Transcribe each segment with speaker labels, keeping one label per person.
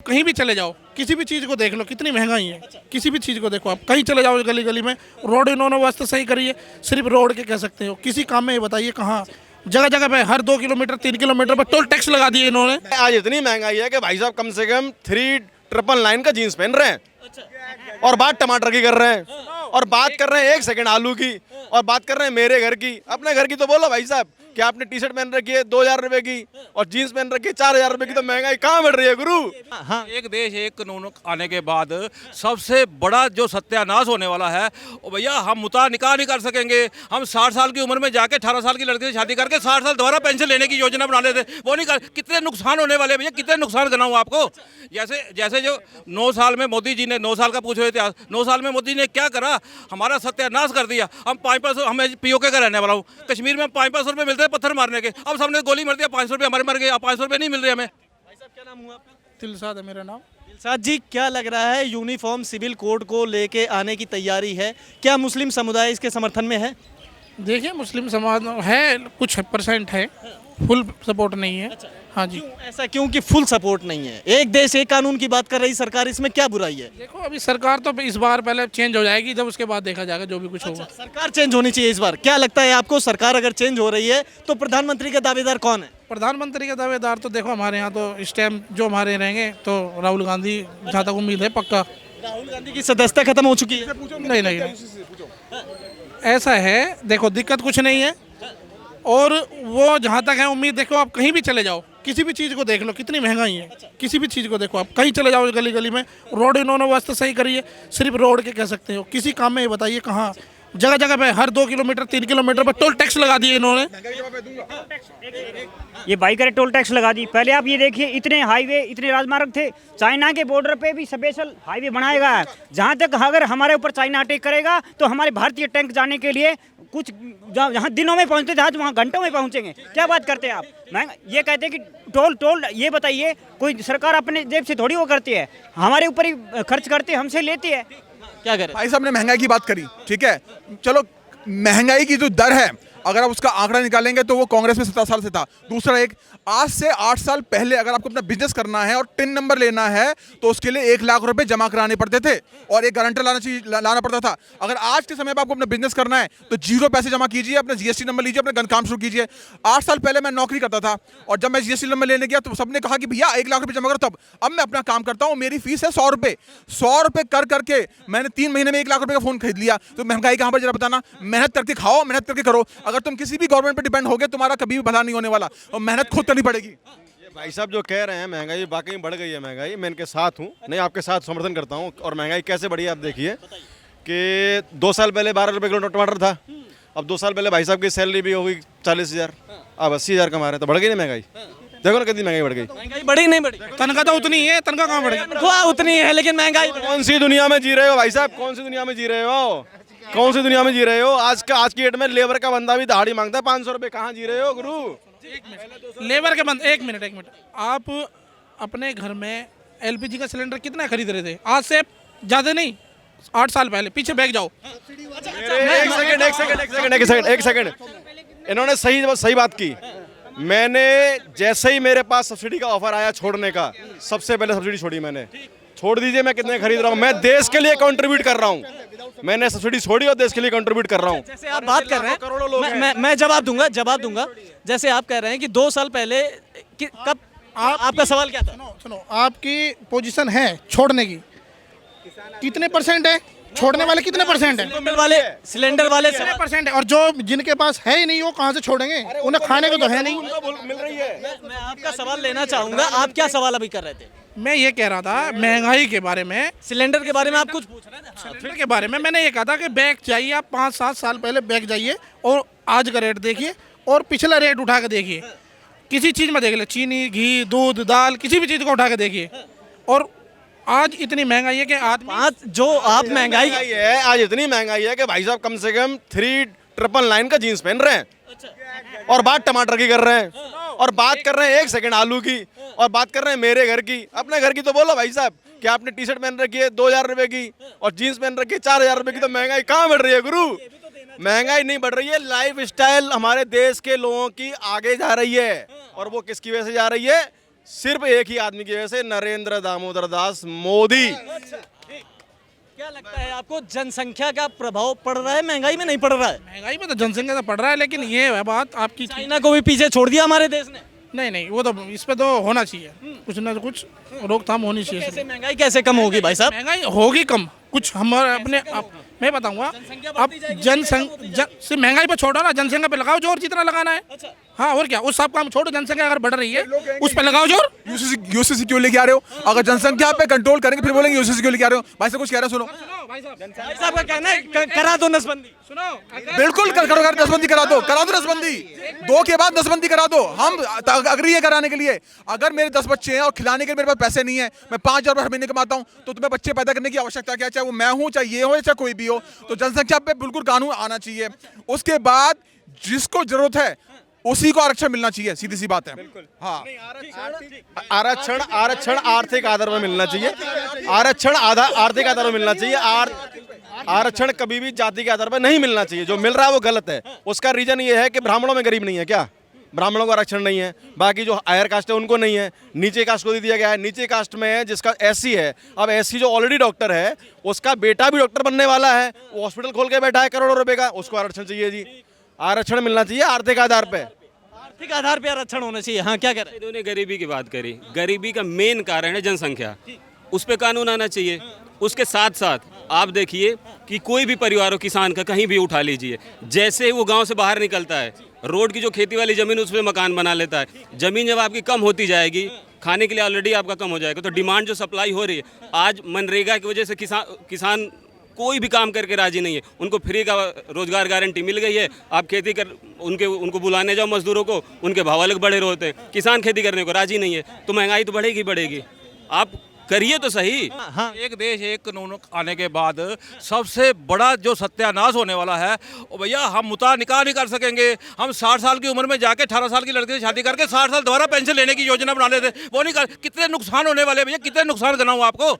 Speaker 1: कहीं भी चले जाओ, किसी भी चीज़ को देख लो, कितनी महंगाई है। किसी भी चीज़ को देखो, आप कहीं चले जाओ गली गली में, रोड इन्होंने वास्ते सही करी है, सिर्फ रोड के कह सकते हो। किसी काम में ये बताइए कहाँ, जगह जगह पे हर 2 किलोमीटर 3 किलोमीटर पर टोल टैक्स लगा दिए इन्होंने।
Speaker 2: आज इतनी महंगाई है कि भाई साहब कम से कम 3999 का जीन्स पहन रहे हैं और बात टमाटर की कर रहे हैं और बात कर रहे हैं 1 सेकंड आलू की और बात कर रहे हैं मेरे घर की। अपने घर की तो बोलो भाई साहब कि आपने टी शर्ट पहन रखी है 2000 रुपए की और जीन्स पहन रखी है 4000 रुपए की, तो महंगाई कहाँ बढ़ रही है गुरु।
Speaker 3: हाँ, एक देश एक कानून आने के बाद सबसे बड़ा जो सत्यानाश होने वाला है वो भैया हम मुता निकाह नहीं कर सकेंगे। हम 60 साल की उम्र में जाके 18 साल की लड़की से शादी करके 60 साल दोबारा पेंशन लेने की योजना बना लेते, वो नहीं कर। कितने नुकसान होने वाले भैया, कितने नुकसान गिनाऊं आपको। जैसे जैसे जो 9 साल में मोदी जी ने 9 साल का पूछो इतिहास, 9 साल में मोदी ने क्या करा, हमारा सत्यानाश कर दिया। हम 500 हमें पीओके का रहने वाला हूँ, कश्मीर में 500 रुपये मिलते हैं पत्थर मारने के, अब सामने गोली मार दिया 500 रुपये हमारे मर गए, अब 500 रुपये नहीं मिल रहे हमें।
Speaker 4: भाई साहब क्या नाम हुआ आपका?
Speaker 1: दिलसाद है मेरा नाम।
Speaker 4: दिलसाद जी, क्या लग रहा है यूनिफॉर्म सिविल कोड को लेके आने की तैयारी है, क्या मुस्लिम समुदाय इसके समर्थन में है?
Speaker 1: देखिए, मुस्लिम समाज है, कुछ परसेंट है, फुल सपोर्ट नहीं है। हाँ जी।
Speaker 4: ऐसा क्यों कि फुल सपोर्ट नहीं है? एक देश एक कानून की बात कर रही सरकार, इसमें क्या बुराई है?
Speaker 1: देखो, अभी सरकार तो इस बार पहले चेंज हो जाएगी, जब उसके बाद देखा जाएगा जो भी कुछ होगा।
Speaker 4: सरकार चेंज होनी चाहिए इस बार। क्या लगता है आपको, सरकार अगर चेंज हो रही है तो प्रधानमंत्री का दावेदार कौन है?
Speaker 1: प्रधानमंत्री के दावेदार तो देखो हमारे यहाँ तो इस टाइम जो हमारे रहेंगे तो राहुल गांधी, जहाँ तक उम्मीद है पक्का।
Speaker 4: राहुल गांधी की सदस्यता खत्म हो चुकी है।
Speaker 1: नहीं नहीं नहीं, ऐसा है, देखो दिक्कत कुछ नहीं है। और वो जहाँ तक है उम्मीद, देखो आप कहीं भी चले जाओ, किसी भी चीज़ को देख लो, कितनी महंगाई है। किसी भी चीज़ को देखो, आप कहीं चले जाओ गली गली में, रोड इन्होंने वास्ते सही करी है, सिर्फ रोड के कह सकते हो। किसी काम में ये बताइए कहाँ, जगह जगह पे हर 2 किलोमीटर 3 किलोमीटर पर टोल टैक्स लगा दिए इन्होंने।
Speaker 5: ये बाइक करे टोल टैक्स लगा दी। पहले आप ये देखिए, इतने हाईवे, इतने राजमार्ग थे, चाइना के बॉर्डर पे भी स्पेशल हाईवे बनाया गया है। जहाँ तक अगर हमारे ऊपर चाइना अटैक करेगा तो हमारे भारतीय टैंक जाने के लिए कुछ जहाँ दिनों में पहुँचते थे, आज वहाँ घंटों में पहुँचेंगे। क्या बात करते हैं आप? मैं ये कहते हैं कि टोल ये बताइए, कोई सरकार अपने जेब से थोड़ी वो करती है, हमारे ऊपर ही खर्च करती है, हमसे लेती है।
Speaker 4: क्या करें?
Speaker 6: भाई साहब ने महंगाई की बात करी, ठीक है, चलो महंगाई की जो दर है अगर आप उसका आंकड़ा निकालेंगे तो वो कांग्रेस में 17 साल से था। दूसरा, एक आज से 8 साल पहले अगर आपको अपना बिजनेस करना है और टिन नंबर लेना है तो उसके लिए 1 लाख रुपए जमा कराने पड़ते थे और एक गारंटर लाना पड़ता था। अगर आज के समय पर आपको अपना बिजनेस करना है तो 0 पैसे जमा कीजिए, अपना जीएसटी नंबर लीजिए, अपना काम शुरू कीजिए। 8 साल पहले मैं नौकरी करता था और जब मैं जीएसटी नंबर लेने गया तो सबने कहा कि भैया 1 लाख रुपए जमा करो। तब अब मैं अपना काम करता हूँ, मेरी फीस है 100 रुपए। 100 रुपए कर करके मैंने 3 महीने में 1 लाख रुपए का फोन खरीद लिया। तो महंगाई कहाँ पर, जरा बताना। मेहनत करके खाओ, मेहनत करके करो। अगर तुम किसी भी गवर्नमेंट पे डिपेंड होगे तुम्हारा कभी भी भला नहीं होने वाला और मेहनत खुद करनी पड़ेगी।
Speaker 2: ये भाई साहब जो कह रहे हैं महंगाई वाकई बढ़ गई है, महंगाई मैं इनके साथ हूँ, नहीं आपके साथ समर्थन करता हूँ। और महंगाई कैसे बढ़ी है आप देखिए कि 2 साल पहले 12 रुपए किलो टमाटर था, अब 2 साल पहले भाई साहब की सैलरी भी हो गई 40,000, अब 80,000 कमा रहे हैं, तो बढ़ गई ना महंगाई। देखो ना कितनी महंगाई बढ़ गई।
Speaker 4: महंगाई बढ़ी नहीं बढ़ी?
Speaker 1: तनख्वाह तो उतनी ही है, तनख्वाह कहाँ बढ़ेगी?
Speaker 4: तनख्वाह उतनी है लेकिन महंगाई।
Speaker 2: कौन सी दुनिया में जी रहे हो भाई साहब, कौन सी दुनिया में जी रहे हो, कौन सी दुनिया में जी रहे हो? आज की डेट में लेबर का बंदा भी दहाड़ी मांगता है 500 रुपए। कहाँ जी रहे हो गुरु?
Speaker 1: लेबर के बंद, एक मिनट, आप अपने घर में एलपीजी का सिलेंडर कितना खरीद रहे थे? आज से ज़्यादा नहीं, 8 साल पहले। पीछे बैठ जाओ।
Speaker 2: एक सेकंड, इन्होंने सही बात की। मैंने जैसे ही मेरे पास सब्सिडी का ऑफर आया छोड़ने का, सबसे पहले सब्सिडी छोड़ी मैंने। छोड़ दीजिए, मैं कितने खरीद रहा हूँ, मैं देश के लिए कंट्रीब्यूट कर रहा हूँ। मैंने सब्सिडी छोड़ी और देश के लिए कंट्रीब्यूट कर रहा हूँ।
Speaker 4: जैसे आप बात कर रहे हैं,
Speaker 2: करोड़ों लोग हैं।
Speaker 4: मैं जवाब दूंगा। जैसे आप कह रहे हैं कि 2 साल पहले कब, आपका सवाल क्या था?
Speaker 1: सुनो, आपकी पोजीशन है छोड़ने की, कितने परसेंट है? छोड़ने वाले कितने परसेंट है?
Speaker 4: सिलेंडर वाले
Speaker 1: कितने परसेंट है? और जो जिनके पास है ही नहीं वो कहाँ से छोड़ेंगे? उन्हें खाने को तो है नहीं।
Speaker 2: मिल रही है।
Speaker 4: मैं आपका सवाल लेना चाहूंगा। आप क्या सवाल अभी कर रहे थे?
Speaker 1: मैं ये कह रहा था महंगाई के बारे में,
Speaker 4: सिलेंडर के बारे में आप कुछ पूछ रहे थे?
Speaker 1: सिलेंडर के बारे में मैंने ये कहा था कि बैग चाहिए, आप 5-7 साल पहले बैग जाइए और आज का रेट देखिए और पिछला रेट उठा के देखिए। किसी चीज़ में देख ले, चीनी, घी, दूध, दाल, किसी भी चीज़ को उठा के देखिए। और आज इतनी महंगाई है कि आदमी,
Speaker 4: जो आप महंगाई
Speaker 2: है, आज इतनी महंगाई है कि भाई साहब कम से कम 3999 का जीन्स पहन रहे हैं और बात टमाटर की कर रहे हैं और बात कर रहे हैं 1 सेकंड आलू की और बात कर रहे हैं मेरे घर की। अपने घर की तो बोलो भाई साहब कि आपने टी शर्ट पहन रखी है 2000 रुपए की और जीन्स पहन रखी है 4000 रुपए की, तो महंगाई कहाँ बढ़ रही है गुरु? महंगाई नहीं बढ़ रही है, लाइफ स्टाइल हमारे देश के लोगों की आगे जा रही है। और वो किसकी वजह से जा रही है? सिर्फ एक ही आदमी की वजह से, नरेंद्र दामोदर दास मोदी।
Speaker 4: क्या लगता है आपको, जनसंख्या का प्रभाव पड़ रहा है, महंगाई में नहीं पड़ रहा है?
Speaker 1: महंगाई में तो जनसंख्या से पड़ रहा है, लेकिन ये है बात आपकी।
Speaker 4: चाइना को भी पीछे छोड़ दिया हमारे देश ने।
Speaker 1: नहीं नहीं, वो तो इस पे तो होना चाहिए, कुछ ना कुछ रोकथाम होनी चाहिए।
Speaker 4: कैसे महंगाई कैसे कम होगी भाई साहब?
Speaker 1: महंगाई होगी कम, कुछ हमारे अपने मैं बताऊंगा। अब सिर्फ महंगाई पे छोड़ो ना, जनसंख्या पे लगाओ जोर जितना लगाना है। हाँ, और क्या, उस सब काम छोड़ो, जनसंख्या अगर बढ़ रही है उस पे लगाओ जोर।
Speaker 6: यूसीसी क्यों लेके आ रहे हो? अगर जनसंख्या पे कंट्रोल करेंगे फिर बोलेंगे यूसीसी क्यों लेके आ रहे हो? भाई से कुछ कह रहे हो, सुनो।
Speaker 4: भाई साहब का कहना है करा दो नसबंदी।
Speaker 6: बिल्कुल करो, नसबंदी करा दो नसबंदी। 2 के बाद नसबंदी करा दो, हम अग्री है कराने के लिए। अगर मेरे 10 बच्चे हैं और खिलाने के लिए मेरे पास पैसे नहीं है, मैं 5,000 रुपये हर महीने कमाता हूं, तो तुम्हें बच्चे पैदा करने की आवश्यकता क्या? चाहे वो मैं हूं, चाहे ये हो, चाहे कोई भी हो। तो जनसंख्या पे बिल्कुल कानून आना चाहिए। उसके बाद जिसको जरूरत है उसी को आरक्षण मिलना चाहिए, सीधी सी बात है। हाँ,
Speaker 2: आरक्षण आर्थिक आधार पर मिलना चाहिए। आरक्षण आर्थिक आधार पर मिलना चाहिए। आरक्षण कभी भी जाति के आधार पर नहीं मिलना चाहिए। जो मिल रहा है वो गलत है। उसका रीजन ये है कि ब्राह्मणों में गरीब नहीं है क्या? ब्राह्मणों को आरक्षण नहीं है, बाकी जो हायर कास्ट है उनको नहीं है, नीचे कास्ट को दे दिया गया है। नीचे कास्ट में है जिसका एससी है। अब एससी जो ऑलरेडी डॉक्टर है, उसका बेटा भी डॉक्टर बनने वाला है, वो हॉस्पिटल खोल के बैठा है करोड़ों रुपए का, उसको आरक्षण चाहिए जी। आरक्षण मिलना चाहिए आर्थिक आधार पे।
Speaker 4: आर्थिक आधार पे आरक्षण होना चाहिए। हाँ, क्या कह रहे हैं?
Speaker 7: इन्होंने गरीबी की बात करी। गरीबी का मेन कारण है जनसंख्या, उस पे कानून आना चाहिए। उसके साथ साथ आप देखिए कि कोई भी परिवार हो, किसान का कहीं भी उठा लीजिए, जैसे ही वो गांव से बाहर निकलता है, रोड की जो खेती वाली ज़मीन उस पर मकान बना लेता है। ज़मीन जब आपकी कम होती जाएगी, खाने के लिए ऑलरेडी आपका कम हो जाएगा, तो डिमांड जो सप्लाई हो रही है, आज मनरेगा की वजह से किसान कोई भी काम करके राजी नहीं है। उनको फ्री का रोजगार गारंटी मिल गई है। आप खेती कर उनको बुलाने जाओ मजदूरों को, उनके भाव अलग बढ़े होते हैं। किसान खेती करने को राजी नहीं है, तो महंगाई तो बढ़ेगी। आप करिए तो सही।
Speaker 4: हाँ,
Speaker 3: एक देश एक कानून आने के बाद सबसे बड़ा जो सत्यानाश होने वाला है, ओ भैया हम मुता निकाह नहीं कर सकेंगे। हम 60 साल की उम्र में जाके 18 साल की लड़की से शादी करके 60 साल दोबारा पेंशन लेने की योजना बना लेते, वो नहीं कर। कितने नुकसान होने वाले भैया, कितने नुकसान गिनाऊं आपको।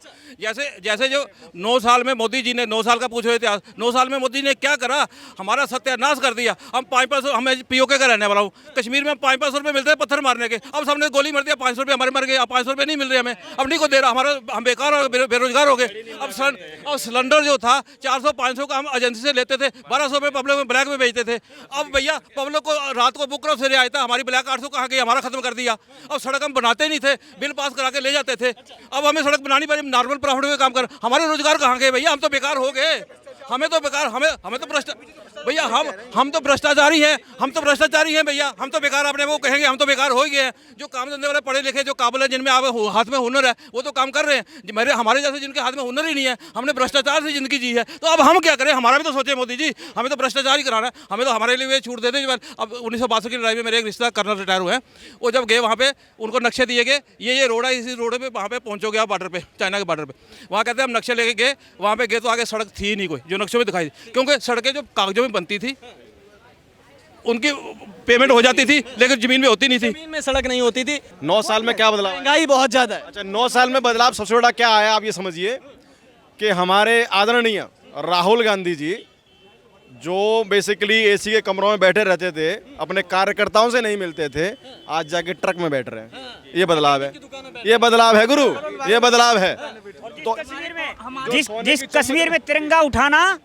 Speaker 3: जैसे जो 9 साल में मोदी जी ने, 9 साल का पूछो इतिहास, 9 साल में मोदी ने क्या करा? हमारा सत्यानाश कर दिया। हम 500, हमें पीओके का रहने वाला हूँ, कश्मीर में 500 रुपये मिलते हैं पत्थर मारने के। अब सबने गोली मार दिया, 500 रुपये हमारे मर गए। अब 500 रुपये नहीं मिल रहे हमें, अब नहीं को दे रहा, हम बेकार हो गए, बेरोजगार हो गए। अब सिलेंडर जो था 400-500 का हम एजेंसी से लेते थे, 1200 रुपये पब्लिक में ब्लैक में बेचते थे। अब भैया पब्लिक को रात को बुक करो फिर आया था, हमारी ब्लैक 800 कहाँ गई, हमारा खत्म कर दिया। अब सड़क हम बनाते नहीं थे, बिल पास करा के ले जाते थे। अब हमें सड़क बनानी पड़ी, नॉर्मल प्रॉफिट में काम कर। हमारे रोजगार कहाँ गए भैया? हम तो बेकार हो गए। हमें तो बेकार, हमें तो भैया हम तो भ्रष्टाचारी हैं, भैया। हम तो बेकार, अपने वो कहेंगे हम तो बेकार हो ही गए हैं। जो काम धंधे वाले पढ़े लिखे जो काबिल है, जिनमें हाथ में हुनर है, वो तो काम कर रहे हैं। हमारे जैसे जिनके हाथ में हुनर ही नहीं है, हमने भ्रष्टाचार से जिंदगी जी है, तो अब हम क्या करें? हमारा भी तो सोचे मोदी जी, हमें तो भ्रष्टाचार ही कराना है। हमें तो हमारे लिए छूट दे दें। अब 1962 की लड़ाई में मेरे एक रिश्तेदार कर्नल रिटायर हुए हैं, वो जब गए वहाँ पे उनको नक्शे दिए गए, ये रोड है, इसी रोड पे वहाँ पे पहुँचोगे आप बॉर्डर पे, चाइना के बॉर्डर पे। वहाँ कहते हैं हम नक्शे लेके गए, वहाँ पे गए तो आगे सड़क थी नहीं कोई, जो नक्शों में दिखाई दी। क्योंकि सड़कें जो कागजों में बनती थी उनकी पेमेंट हो जाती थी, लेकिन जमीन में होती नहीं थी।
Speaker 4: जमीन में सड़क नहीं होती थी।
Speaker 2: 9 साल में क्या बदलाव?
Speaker 4: महंगाई बहुत ज्यादा है।
Speaker 2: अच्छा, 9 साल में बदलाव सबसे बड़ा क्या आया? आप ये समझिए कि हमारे आदरणीय राहुल गांधी जी, जो बेसिकली एसी के कमरों में बैठे रहते थे, अपने कार्यकर्ताओं से नहीं मिलते थे, आज जाके ट्रक में बैठ रहे हैं। ये बदलाव है, ये बदलाव है गुरु, ये बदलाव है। तो
Speaker 5: जिस कश्मीर में तिरंगा उठाना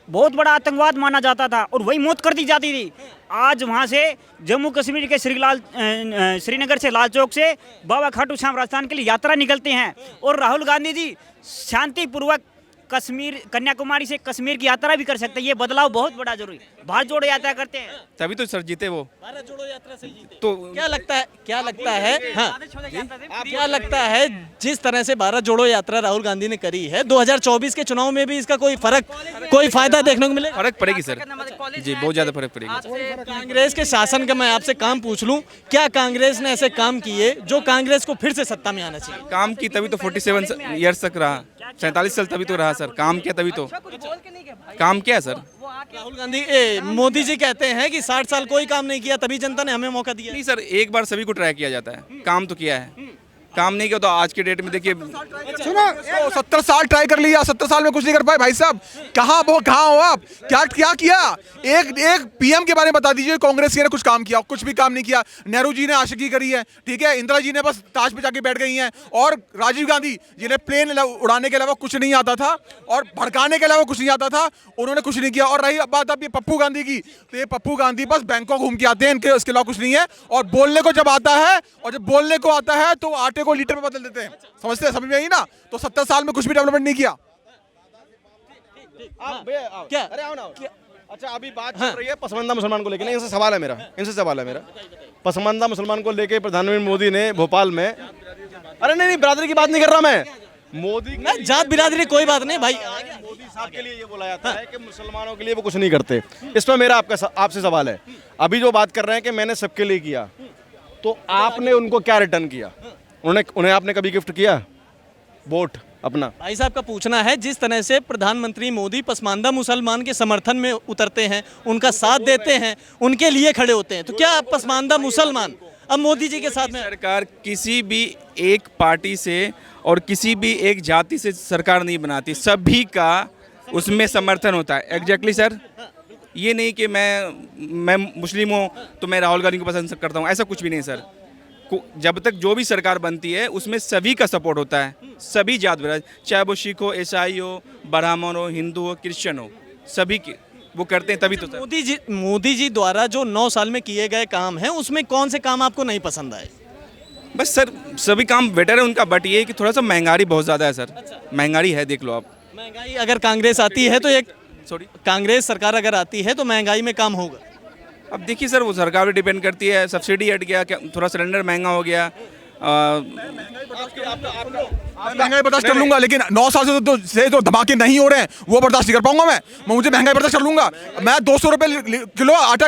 Speaker 5: बहुत बड़ा आतंकवाद माना जाता था और वही मौत कर दी जाती थी, आज वहाँ से जम्मू कश्मीर के श्रीनगर से लाल चौक से बाबा खाटू श्याम राजस्थान के लिए यात्रा निकलते हैं और राहुल गांधी जी शांतिपूर्वक कश्मीर, कन्याकुमारी से कश्मीर की यात्रा भी कर सकते हैं। ये बदलाव बहुत बड़ा जरूरी। भारत जोड़ो यात्रा करते हैं
Speaker 8: तभी तो सर जीते वो।
Speaker 4: भारत जोड़ो यात्रा से जीते।
Speaker 8: तो
Speaker 4: क्या लगता है हाँ, क्या लगता है जिस तरह से भारत जोड़ो यात्रा राहुल गांधी ने करी है, 2024 के चुनाव में भी इसका कोई फायदा देखने को मिले?
Speaker 8: फर्क पड़ेगी सर जी, बहुत ज्यादा फर्क पड़ेगी।
Speaker 4: कांग्रेस के शासन का मैं आपसे काम पूछ लूं, क्या कांग्रेस ने ऐसे काम किए जो कांग्रेस को फिर से सत्ता में आना चाहिए?
Speaker 8: काम की तभी तो 47 ईयर्स तक रहा, 47 साल तभी तो रहा सर। काम किया तभी तो। काम क्या है सर?
Speaker 4: राहुल गांधी मोदी जी कहते हैं कि 60 साल कोई काम नहीं किया, तभी जनता ने हमें मौका दिया।
Speaker 8: नहीं सर, एक बार सभी को ट्राई किया जाता है, काम तो किया है। काम नहीं किया तो आज के डेट में देखिए
Speaker 6: 70 साल ट्राई कर लिया, 70 साल में कुछ नहीं कर पाए भाई साहब। कहाँ हो आप? क्या क्या किया? एक पीएम के बारे में बता दीजिए कांग्रेस के ने कुछ काम किया? कुछ भी काम नहीं किया। नेहरू जी ने आशिकी करी है, ठीक है, इंदिरा जी ने बस ताज पे जाके बैठ गई हैं, और राजीव गांधी जिन्हें प्लेन उड़ाने के अलावा कुछ नहीं आता था और भड़काने के अलावा कुछ नहीं आता था, उन्होंने कुछ नहीं किया। और रही बात अब ये पप्पू गांधी की, तो ये पप्पू गांधी बस बैंकॉक घूम के आते हैं, इनके इसके अलावा कुछ नहीं है। और बोलने को जब आता है, और जब बोलने को आता है तो आटे को लीटर में बदल देते हैं। समझते हैं? समझ में आई ना? तो 70 साल में कुछ भी डेवलपमेंट नहीं किया।
Speaker 4: क्या?
Speaker 2: अरे आओ ना। अच्छा, अभी बात चल रही है पसमानदा मुसलमान को लेकर, नहीं, इनसे सवाल है मेरा, पसमानदा मुसलमान को लेकर प्रधानमंत्री मोदी ने भोपाल में, अरे नहीं, बिरादरी की बात नहीं कर रहा मैं, मोदी
Speaker 4: नहीं, जात बिरादरी कोई बात नहीं भाई।
Speaker 2: मोदी साहब के लिए ये बोला जाता है कि मुसलमानों के लिए वो कुछ नहीं करते। इसमें मेरा आपसे सवाल है, अभी जो बात कर रहे हैं कि मैंने सबके लिए किया, तो आपने उनको क्या रिटर्न किया? उन्हें आपने कभी गिफ्ट किया वोट अपना?
Speaker 4: भाई साहब का पूछना है, जिस तरह से प्रधानमंत्री मोदी पसमानदा मुसलमान के समर्थन में उतरते हैं, उनका साथ देते हैं, उनके लिए खड़े होते हैं, तो क्या पसमानदा मुसलमान अब मोदी जी के साथ में?
Speaker 8: सरकार किसी भी एक पार्टी से और किसी भी एक जाति से सरकार नहीं बनाती, सभी का उसमें समर्थन होता है। एग्जैक्टली सर, ये नहीं कि मैं मुस्लिम हूँ तो मैं राहुल गांधी को पसंद करता हूँ, ऐसा कुछ भी नहीं सर। जब तक जो भी सरकार बनती है उसमें सभी का सपोर्ट होता है, सभी जात बिरादरी, चाहे वो सिख हो, ईसाई हो, ब्राह्मण हो, हिंदू हो, क्रिश्चियन हो, सभी की वो करते हैं, तभी तो सर।
Speaker 4: मोदी जी द्वारा जो 9 साल में किए गए काम हैं, उसमें कौन से काम आपको नहीं पसंद आए?
Speaker 8: बस सर सभी काम बेटर है उनका, बट ये है कि थोड़ा सा महंगाई बहुत ज़्यादा है सर। महंगाई है, देख लो आप।
Speaker 4: महंगाई अगर कांग्रेस आती है तो कांग्रेस सरकार अगर आती है तो महंगाई में काम होगा।
Speaker 8: अब देखिए सर, वो सरकार पे डिपेंड करती है, सब्सिडी हट गया, क्या थोड़ा सिलेंडर महंगा हो गया।
Speaker 6: महंगाई बर्दाश्त कर लूंगा, लेकिन 9 साल से तो धमाके नहीं हो रहे हैं, वो बर्दाश्त नहीं कर पाऊंगा मैं। मुझे महंगाई बर्दाश्त कर लूंगा, मैं 200 रुपये किलो आटा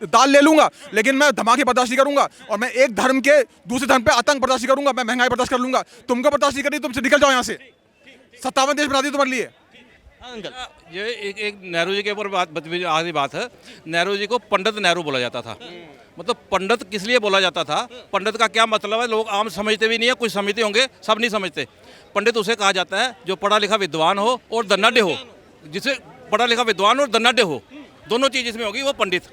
Speaker 6: दाल ले लूंगा, लेकिन मैं धमाके बर्दाश्त नहीं करूंगा। और मैं एक धर्म के दूसरे धर्म पे आतंक बर्दाश्त नहीं करूंगा, मैं महंगाई बर्दाश्त कर लूंगा। तुमको बर्दाश्त नहीं करनी, तुमसे निकल जाओ यहाँ से। 57 देश बना दिए तुम्हारे लिए।
Speaker 3: ये एक नेहरू जी के ऊपर आधी बात है। नेहरू जी को पंडित नेहरू बोला जाता था। मतलब पंडित किस लिए बोला जाता था, पंडित का क्या मतलब है, लोग आम समझते भी नहीं है, कुछ समझते होंगे, सब नहीं समझते। पंडित उसे कहा जाता है जो पढ़ा लिखा विद्वान हो और धनाढ्य हो। जिसे पढ़ा लिखा विद्वान और धनाढ्य हो, दोनों चीज़ जिसमें होगी वो पंडित।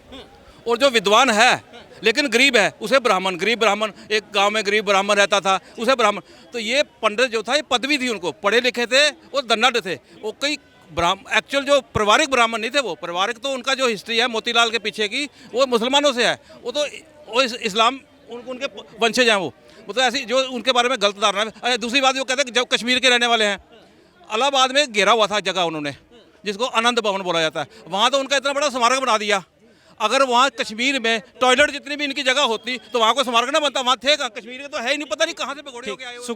Speaker 3: और जो विद्वान है लेकिन गरीब है, उसे ब्राह्मण। गरीब ब्राह्मण, एक गांव में गरीब ब्राह्मण रहता था, उसे ब्राह्मण। तो ये पंडित जो था, ये पदवी थी उनको, पढ़े लिखे थे और धनाढ्य थे। वो कई एक्चुअल जो पारिवारिक ब्राह्मण नहीं थे, वो पारिवारिक तो उनका जो हिस्ट्री है मोतीलाल के पीछे की, वो मुसलमानों से है। वो तो वो इस्लाम उनके वंशज हैं। वो तो ऐसी जो उनके बारे में गलत धारणा है। दूसरी बात वो कहते हैं कि जब कश्मीर के रहने वाले हैं, इलाहाबाद में घेरा हुआ था जगह उन्होंने, जिसको आनंद भवन बोला जाता है। वहाँ तो उनका इतना बड़ा स्मारक बना दिया। अगर वहाँ कश्मीर में टॉयलेट जितनी भी इनकी जगह होती तो वहाँ कोई स्मारक ना बनता। वहाँ थे कश्मीर के तो है ही नहीं, पता नहीं कहाँ से भगोड़े होके आए।